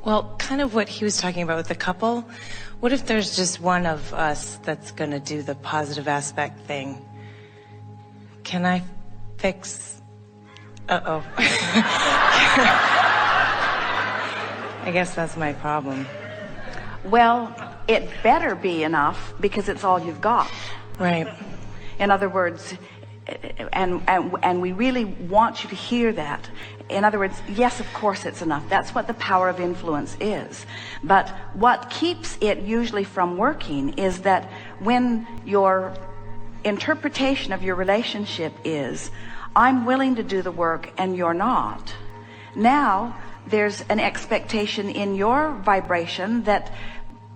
Well, kind of what he was talking about with the couple. What if there's just one of us that's going to do the positive aspect thing? Can I fix... Uh-oh. I guess that's my problem. Well, it better be enough because it's all you've got. Right. In other words, and we really want you to hear that. In other words, yes, of course it's enough. That's what the power of influence is. But what keeps it usually from working is that when your interpretation of your relationship is, I'm willing to do the work and you're not, now there's an expectation in your vibration that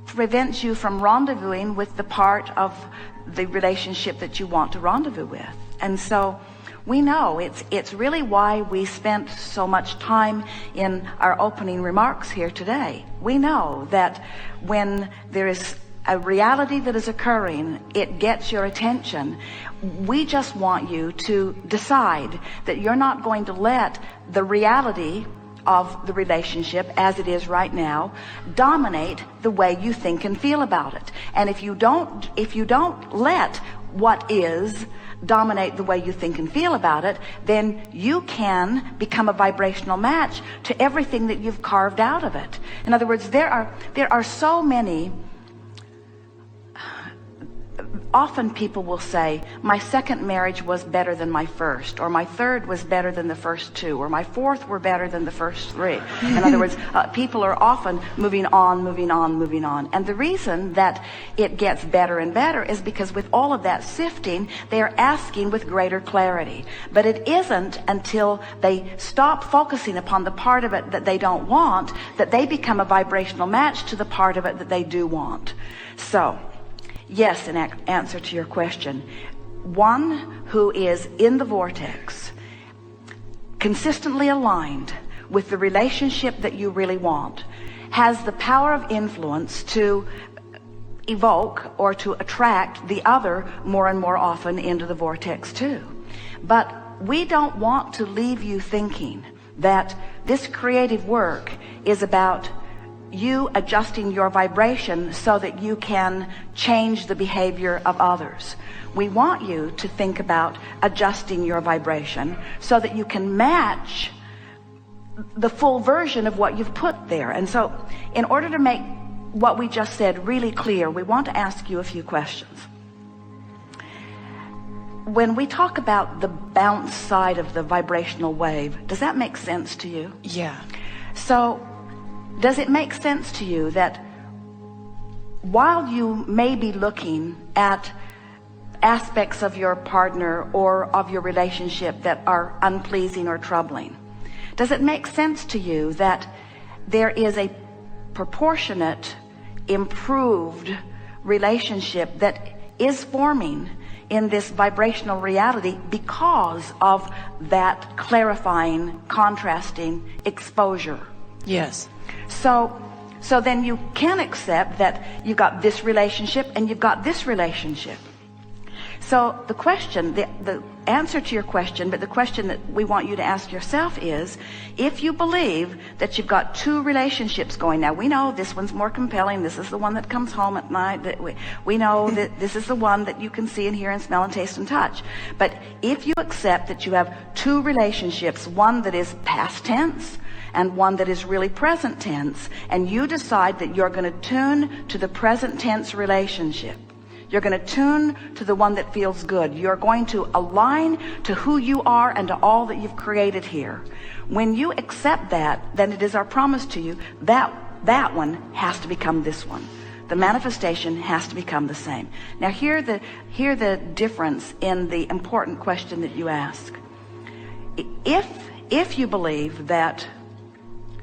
prevents you from rendezvousing with the part of the relationship that you want to rendezvous with. And so we know it's really why we spent so much time in our opening remarks here today. We know that when there is a reality that is occurring, it gets your attention. We just want you to decide that you're not going to let the reality of the relationship as it is right now dominate the way you think and feel about it. And if you don't let what is dominate the way you think and feel about it, then you can become a vibrational match to everything that you've carved out of it. In other words, there are so many. Often people will say, my second marriage was better than my first, or my third was better than the first two, or my fourth were better than the first three. In other words, people are often moving on. And the reason that it gets better and better is because with all of that sifting, they are asking with greater clarity. But it isn't until they stop focusing upon the part of it that they don't want that they become a vibrational match to the part of it that they do want. So, yes, in answer to your question, one who is in the vortex, consistently aligned with the relationship that you really want, has the power of influence to evoke or to attract the other more and more often into the vortex too. But we don't want to leave you thinking that this creative work is about you adjusting your vibration so that you can change the behavior of others. We want you to think about adjusting your vibration so that you can match the full version of what you've put there. And so in order to make what we just said really clear, we want to ask you a few questions. When we talk about the bounce side of the vibrational wave, does that make sense to you? Yeah. So does it make sense to you that while you may be looking at aspects of your partner or of your relationship that are unpleasing or troubling, does it make sense to you that there is a proportionate, improved relationship that is forming in this vibrational reality because of that clarifying, contrasting exposure? Yes. So then you can accept that you've got this relationship and you've got this relationship. So the question, the answer to your question, but the question that we want you to ask yourself is, if you believe that you've got two relationships going, now we know this one's more compelling, this is the one that comes home at night, that we know that this is the one that you can see and hear and smell and taste and touch. But if you accept that you have two relationships, one that is past tense and one that is really present tense, and you decide that you're going to tune to the present tense relationship, you're going to tune to the one that feels good, you're going to align to who you are and to all that you've created here. When you accept that, then it is our promise to you that that one has to become this one. The manifestation has to become the same. Now hear the difference in the important question that you ask. If you believe that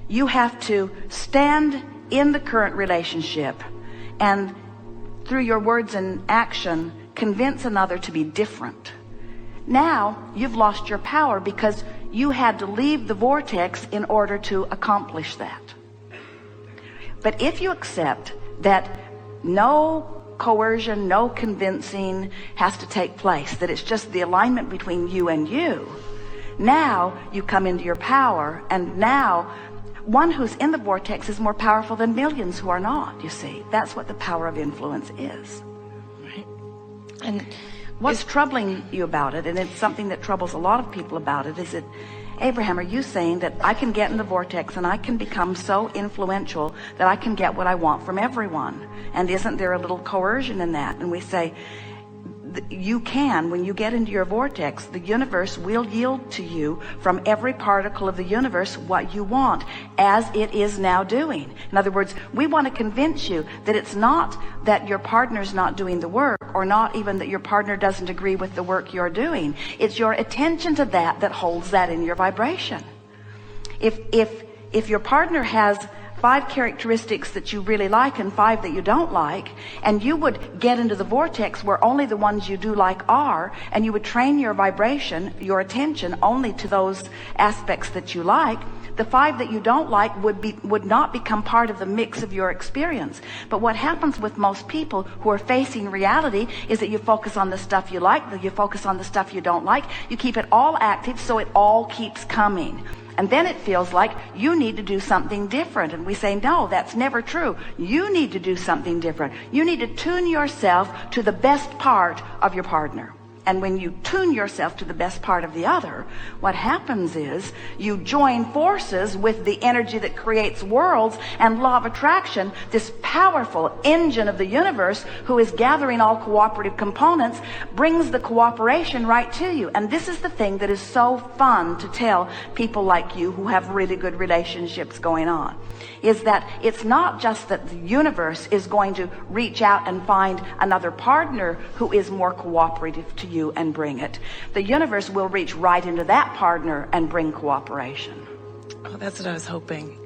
you have to stand in the current relationship and through your words and action convince another to be different, now you've lost your power because you had to leave the vortex in order to accomplish that. But if you accept that no coercion, no convincing has to take place, that it's just the alignment between you and you, Now you come into your power, and now one who's in the vortex is more powerful than millions who are not, you see. That's what the power of influence is. Right. And what's troubling you about it, and it's something that troubles a lot of people about it, is that, Abraham, are you saying that I can get in the vortex and I can become so influential that I can get what I want from everyone? And isn't there a little coercion in that? And we say, you can, when you get into your vortex, the universe will yield to you from every particle of the universe what you want, as it is now doing. In other words, we want to convince you that it's not that your partner's not doing the work, or not even that your partner doesn't agree with the work you're doing. It's your attention to that that holds that in your vibration. If your partner has 5 characteristics that you really like and 5 that you don't like, and you would get into the vortex where only the ones you do like are, and you would train your vibration, your attention, only to those aspects that you like, the 5 that you don't like would not become part of the mix of your experience. But what happens with most people who are facing reality is that you focus on the stuff you like, you focus on the stuff you don't like, you keep it all active so it all keeps coming. And then it feels like you need to do something different. And we say, no, that's never true. You need to do something different. You need to tune yourself to the best part of your partner. And when you tune yourself to the best part of the other, what happens is you join forces with the energy that creates worlds and law of attraction, this powerful engine of the universe who is gathering all cooperative components, brings the cooperation right to you. And this is the thing that is so fun to tell people like you who have really good relationships going on, is that it's not just that the universe is going to reach out and find another partner who is more cooperative to you and bring it. The universe will reach right into that partner and bring cooperation. Oh, that's what I was hoping.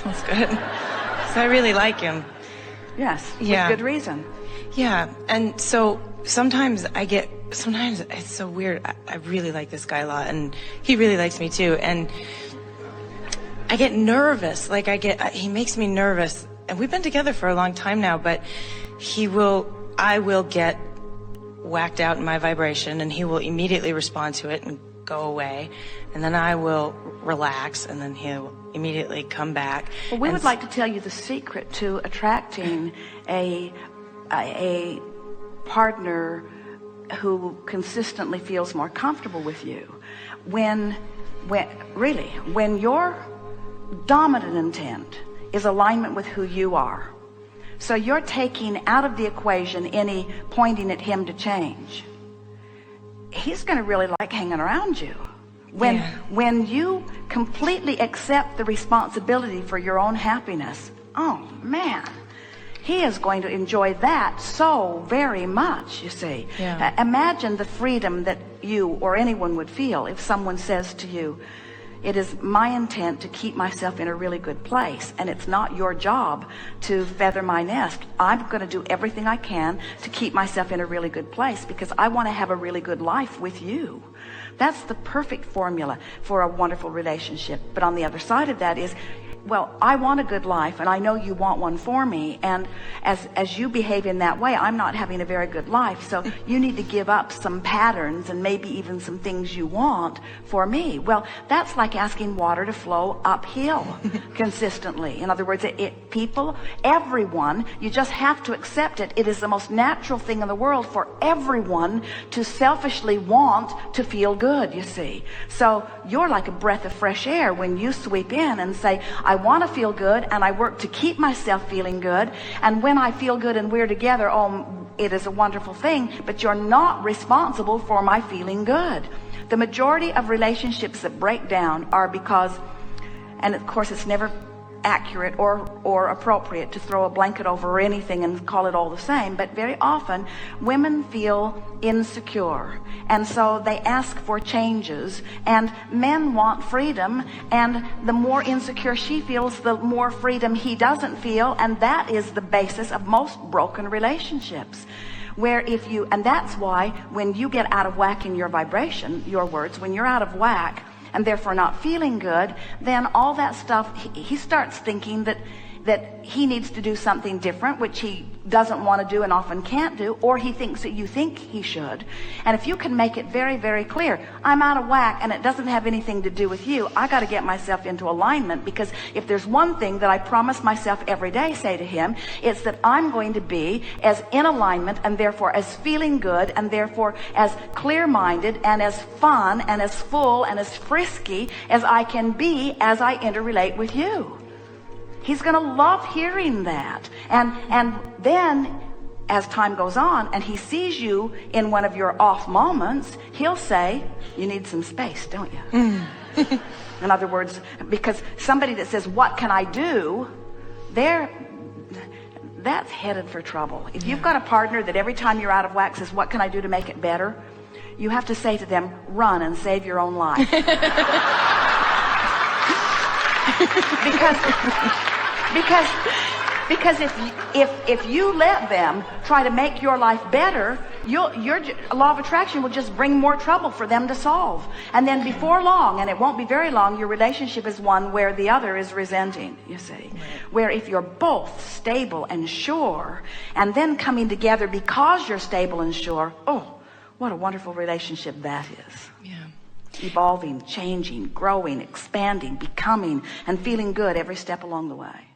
That's good. So I really like him. Yes, Yeah. with good reason. Yeah, and so sometimes it's so weird. I really like this guy a lot, and he really likes me too. And I get nervous. He makes me nervous. And we've been together for a long time now, but I will get whacked out in my vibration, and he will immediately respond to it and go away. And then I will relax, and then he'll immediately come back. Well, we would like to tell you the secret to attracting a partner who consistently feels more comfortable with you. When your dominant intent is alignment with who you are, so you're taking out of the equation any pointing at him to change, he's going to really like hanging around you. When you completely accept the responsibility for your own happiness, oh man, he is going to enjoy that so very much, you see. Yeah. Imagine the freedom that you or anyone would feel if someone says to you, it is my intent to keep myself in a really good place, and it's not your job to feather my nest. I'm going to do everything I can to keep myself in a really good place because I want to have a really good life with you. That's the perfect formula for a wonderful relationship. But on the other side of that is, well, I want a good life, and I know you want one for me, and as you behave in that way, I'm not having a very good life, so you need to give up some patterns and maybe even some things you want for me. Well, that's like asking water to flow uphill consistently. In other words, everyone, you just have to accept it. It is the most natural thing in the world for everyone to selfishly want to feel good, you see. So you're like a breath of fresh air when you sweep in and say, I want to feel good, and I work to keep myself feeling good. And when I feel good and we're together, oh, it is a wonderful thing, but you're not responsible for my feeling good. The majority of relationships that break down are because, and of course it's never accurate or appropriate to throw a blanket over anything and call it all the same, but very often women feel insecure, and so they ask for changes, and men want freedom, and the more insecure she feels, the more freedom he doesn't feel, and that is the basis of most broken relationships. And that's why when you get out of whack in your vibration, your words, when you're out of whack and therefore not feeling good, then all that stuff, he starts thinking that that he needs to do something different, which he doesn't want to do and often can't do, or he thinks that you think he should. And if you can make it very, very clear, I'm out of whack and it doesn't have anything to do with you. I got to get myself into alignment, because if there's one thing that I promise myself every day, say to him, it's that I'm going to be as in alignment and therefore as feeling good and therefore as clear-minded and as fun and as full and as frisky as I can be as I interrelate with you. He's going to love hearing that. And then as time goes on and he sees you in one of your off moments, he'll say, you need some space, don't you? In other words, because somebody that says, what can I do? That's headed for trouble. If you've got a partner that every time you're out of whack says, what can I do to make it better? You have to say to them, run and save your own life. Because if you let them try to make your life better, your law of attraction will just bring more trouble for them to solve. And then before long, and it won't be very long, your relationship is one where the other is resenting, you see. Right. Where if you're both stable and sure, and then coming together because you're stable and sure, oh, what a wonderful relationship that is. Yeah. Evolving, changing, growing, expanding, becoming, and feeling good every step along the way.